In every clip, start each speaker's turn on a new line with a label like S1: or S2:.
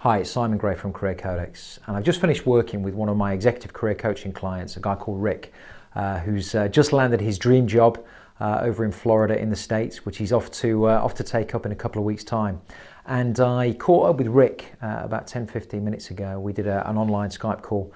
S1: Hi, it's Simon Gray from Career Codex, and I've just finished working with one of my executive career coaching clients, a guy called Rick, who's just landed his dream job over in Florida in the States, which he's off to take up in a couple of weeks' time. And I caught up with Rick about 10-15 minutes ago. We did an online Skype call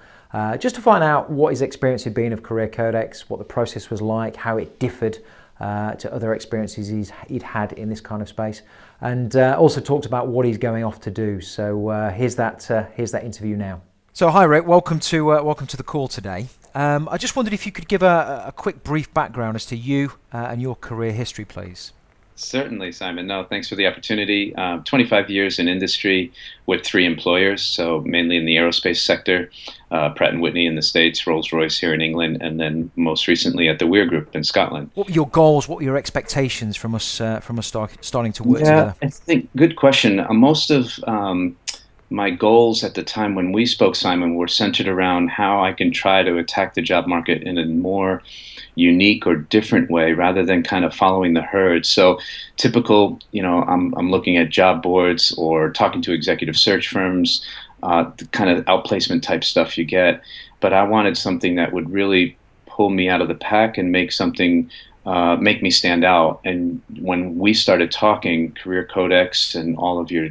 S1: just to find out what his experience had been of Career Codex, what the process was like, how it differed to other experiences he'd had in this kind of space, and also talked about what he's going off to do. So here's that interview now. So hi Rick, welcome to the call today. I just wondered if you could give a quick brief background as to you and your career history, please.
S2: Certainly, Simon. No, thanks for the opportunity. 25 years in industry with 3 employers, so mainly in the aerospace sector, Pratt & Whitney in the States, Rolls-Royce here in England, and then most recently at the Weir Group in Scotland.
S1: What were your goals? What were your expectations from us starting to work
S2: Yeah,
S1: together?
S2: I think good question. Most of my goals at the time when we spoke, Simon, were centered around how I can try to attack the job market in a more unique or different way rather than kind of following the herd. So typical, I'm looking at job boards or talking to executive search firms, the kind of outplacement type stuff you get. But I wanted something that would really pull me out of the pack and make me stand out. And when we started talking, Career Codex and all of your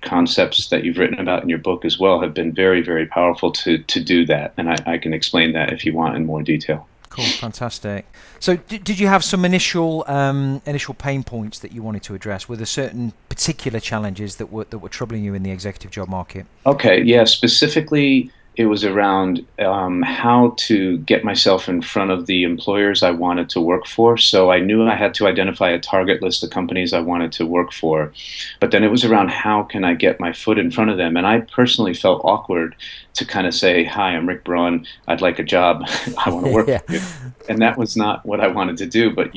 S2: concepts that you've written about in your book as well have been very, very powerful to do that. And I can explain that if you want in more detail.
S1: Cool, fantastic. So did you have some initial pain points that you wanted to address? Were there certain particular challenges that were troubling you in the executive job market?
S2: Okay, yeah, specifically it was around how to get myself in front of the employers I wanted to work for. So I knew I had to identify a target list of companies I wanted to work for. But then it was around how can I get my foot in front of them. And I personally felt awkward to kind of say, "Hi, I'm Rick Brawn. I'd like a job. I want to work
S1: Yeah.
S2: for you." And that was not what I wanted to do. But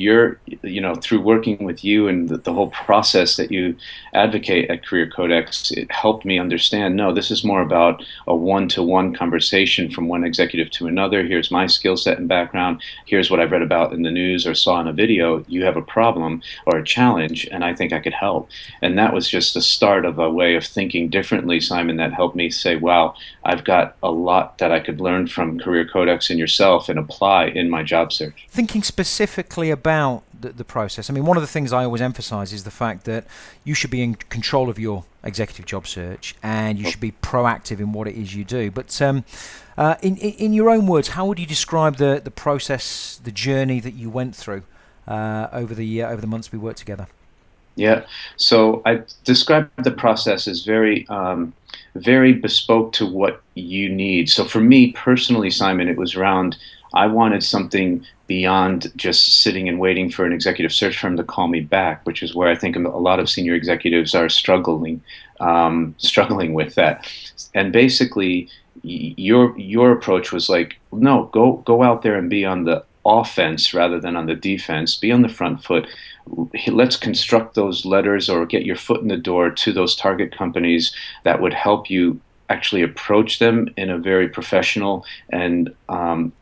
S2: through working with you and the whole process that you advocate at Career Codex, it helped me understand, no, this is more about a one-to-one conversation from one executive to another. Here's my skill set and background. Here's what I've read about in the news or saw in a video. You have a problem or a challenge, and I think I could help. And that was just the start of a way of thinking differently, Simon, that helped me say, wow, I've got a lot that I could learn from Career Codex and yourself and apply in my job search.
S1: Thinking specifically about the process, I mean, one of the things I always emphasize is the fact that you should be in control of your executive job search and you should be proactive in what it is you do. But in your own words, how would you describe the process, the journey that you went through over the months we worked together?
S2: Yeah, so I described the process as very bespoke to what you need. So for me personally, Simon, it was around I wanted something beyond just sitting and waiting for an executive search firm to call me back, which is where I think a lot of senior executives are struggling with that. And basically, your approach was like, no, go out there and be on the offense rather than on the defense. Be on the front foot. Let's construct those letters or get your foot in the door to those target companies that would help you actually approach them in a very professional, and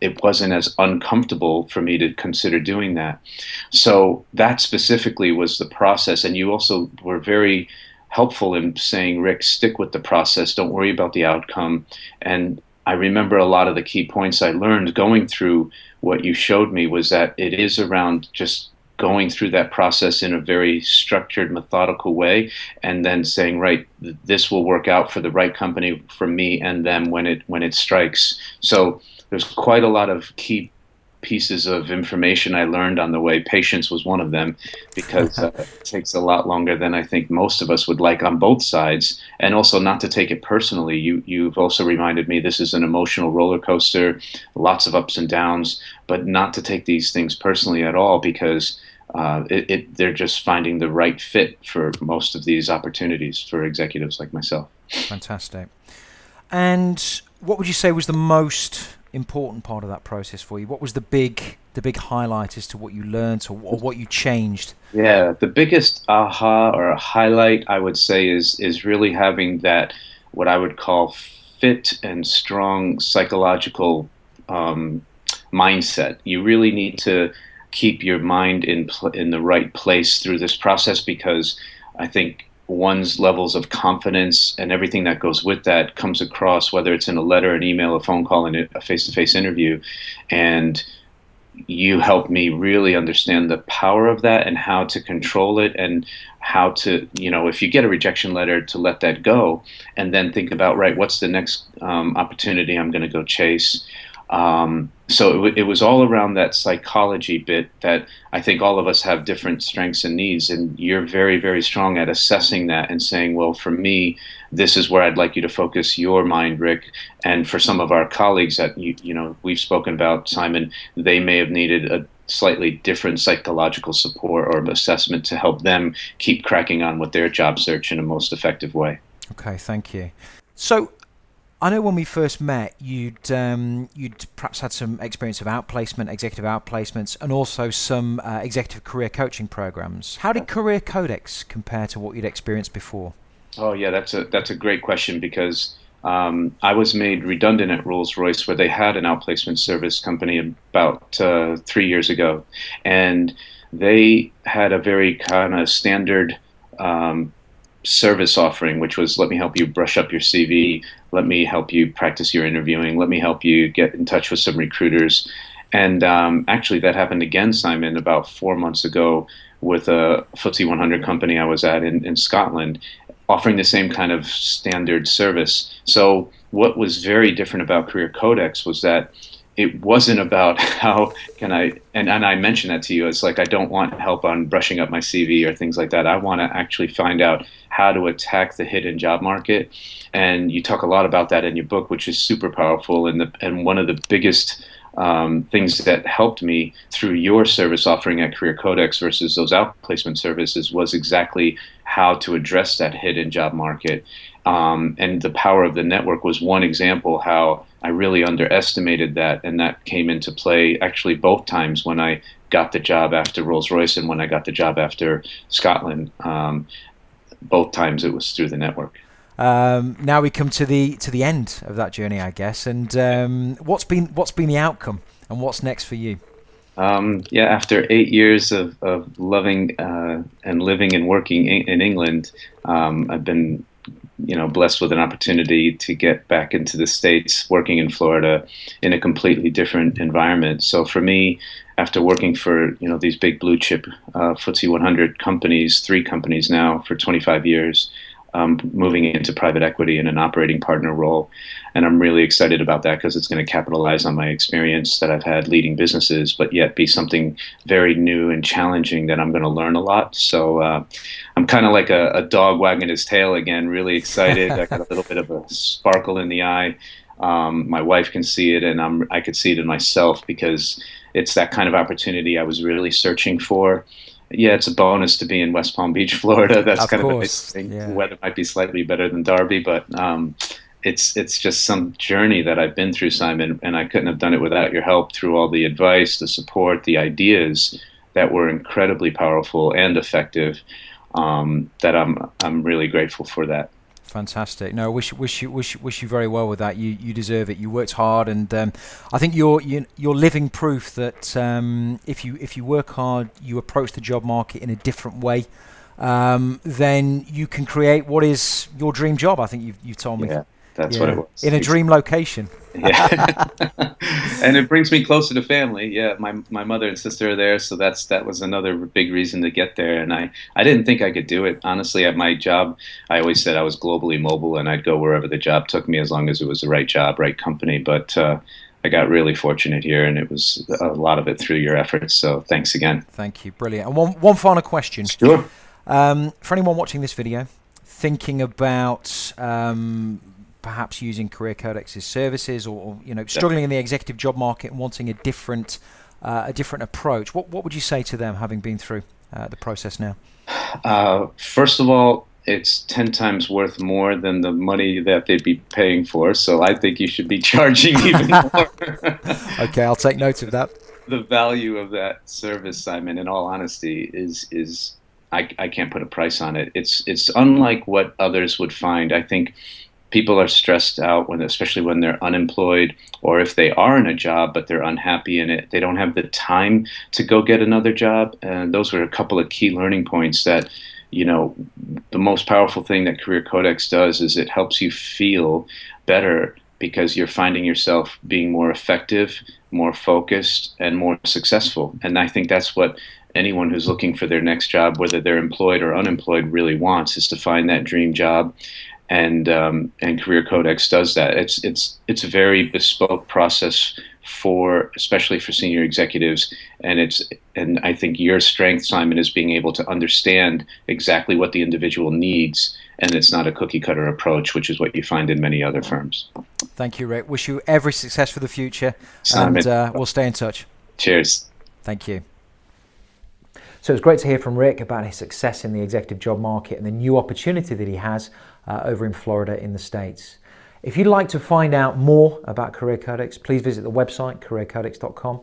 S2: it wasn't as uncomfortable for me to consider doing that. So that specifically was the process, and you also were very helpful in saying, Rick, stick with the process, don't worry about the outcome. And I remember a lot of the key points I learned going through what you showed me was that it is around just going through that process in a very structured, methodical way, and then saying, right, this will work out for the right company for me and them when it strikes. So there's quite a lot of key pieces of information I learned on the way. Patience was one of them, because it takes a lot longer than I think most of us would like on both sides, and also not to take it personally. You've also reminded me this is an emotional roller coaster, lots of ups and downs, but not to take these things personally at all, because they're just finding the right fit for most of these opportunities for executives like myself.
S1: Fantastic. And what would you say was the most important part of that process for you? What was the big highlight as to what you learned or what you changed?
S2: Yeah, the biggest aha or a highlight I would say is really having that what I would call fit and strong psychological mindset. You really need to keep your mind in the right place through this process, because I think one's levels of confidence and everything that goes with that comes across, whether it's in a letter, an email, a phone call, and a face-to-face interview. And you helped me really understand the power of that and how to control it, and how to, if you get a rejection letter, to let that go and then think about, right, what's the next opportunity I'm going to go chase. So it was all around that psychology bit that I think all of us have different strengths and needs, and you're very, very strong at assessing that and saying, well, for me, this is where I'd like you to focus your mind, Rick. And for some of our colleagues that we've spoken about, Simon, they may have needed a slightly different psychological support or assessment to help them keep cracking on with their job search in a most effective way.
S1: Okay, thank you. So I know when we first met, you'd perhaps had some experience of outplacement, executive outplacements, and also some executive career coaching programs. How did Career Codex compare to what you'd experienced before?
S2: Oh yeah, that's a great question, because I was made redundant at Rolls-Royce, where they had an outplacement service company about 3 years ago, and they had a very kind of standard service offering, which was, let me help you brush up your CV, let me help you practice your interviewing, let me help you get in touch with some recruiters. And actually, that happened again, Simon, about 4 months ago with a FTSE 100 company I was at in Scotland, offering the same kind of standard service. So what was very different about Career Codex was that it wasn't about how can I, and I mentioned that to you, it's like, I don't want help on brushing up my CV or things like that. I want to actually find out how to attack the hidden job market. And you talk a lot about that in your book, which is super powerful. And one of the biggest things that helped me through your service offering at Career Codex versus those outplacement services was exactly how to address that hidden job market. And the power of the network was one example how I really underestimated that, and that came into play actually both times when I got the job after Rolls-Royce and when I got the job after Scotland. Both times it was through the network.
S1: Now we come to the end of that journey, I guess. And what's been the outcome, and what's next for you?
S2: Yeah, after 8 years of loving and living and working in England, I've been blessed with an opportunity to get back into the States, working in Florida in a completely different environment. So for me, after working for these big blue chip FTSE 100 companies, 3 companies now for 25 years, moving into private equity in an operating partner role. And I'm really excited about that because it's going to capitalize on my experience that I've had leading businesses, but yet be something very new and challenging that I'm going to learn a lot. So I'm kind of like a dog wagging his tail again, really excited. I got a little bit of a sparkle in the eye. My wife can see it, and I could see it in myself, because it's that kind of opportunity I was really searching for. Yeah, it's a bonus to be in West Palm Beach, Florida. That's
S1: Of
S2: kind of a
S1: course,
S2: nice thing.
S1: yeah.
S2: The weather might be slightly better than Derby, but it's just some journey that I've been through, Simon, and I couldn't have done it without your help through all the advice, the support, the ideas that were incredibly powerful and effective. That I'm really grateful for that.
S1: Fantastic. No, wish you very well with that. You deserve it. You worked hard, and I think you're living proof that if you work hard, you approach the job market in a different way, then you can create what is your dream job. I think you've told me.
S2: Yeah, that's what it was.
S1: In a dream location.
S2: Yeah. And it brings me closer to family. Yeah, my mother and sister are there, so that was another big reason to get there. And I didn't think I could do it. Honestly, at my job, I always said I was globally mobile and I'd go wherever the job took me as long as it was the right job, right company. But I got really fortunate here, and it was a lot of it through your efforts. So thanks again.
S1: Thank you. Brilliant. And one final question.
S2: Sure.
S1: For anyone watching this video, thinking about perhaps using Career Codex's services, or struggling in the executive job market and wanting a different approach, what would you say to them, having been through the process now?
S2: First of all, it's 10 times worth more than the money that they'd be paying for. So I think you should be charging even more.
S1: Okay, I'll take note of that.
S2: The value of that service, Simon, in all honesty, is I can't put a price on it. It's unlike what others would find. I think people are stressed out especially when they're unemployed, or if they are in a job but they're unhappy in it, they don't have the time to go get another job. And those were a couple of key learning points that the most powerful thing that Career Codex does is it helps you feel better because you're finding yourself being more effective, more focused, and more successful. And I think that's what anyone who's looking for their next job, whether they're employed or unemployed, really wants, is to find that dream job. And Career Codex does that. It's a very bespoke process especially for senior executives, and I think your strength, Simon, is being able to understand exactly what the individual needs, and it's not a cookie cutter approach, which is what you find in many other firms.
S1: Thank you, Rick. Wish you every success for the future,
S2: Simon,
S1: and we'll stay in touch.
S2: Cheers.
S1: Thank you. So it's great to hear from Rick about his success in the executive job market and the new opportunity that he has over in Florida in the States. If you'd like to find out more about Career Codex, please visit the website, careercodex.com,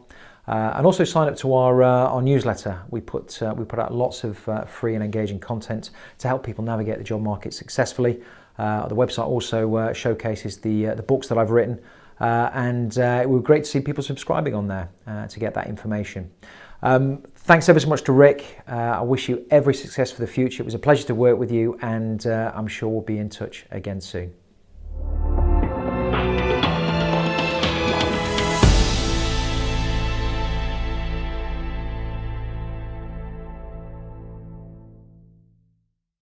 S1: and also sign up to our newsletter. We put out lots of free and engaging content to help people navigate the job market successfully. The website also showcases the books that I've written, and it would be great to see people subscribing on there to get that information. Thanks ever so much to Rick. I wish you every success for the future. It was a pleasure to work with you, and I'm sure we'll be in touch again soon.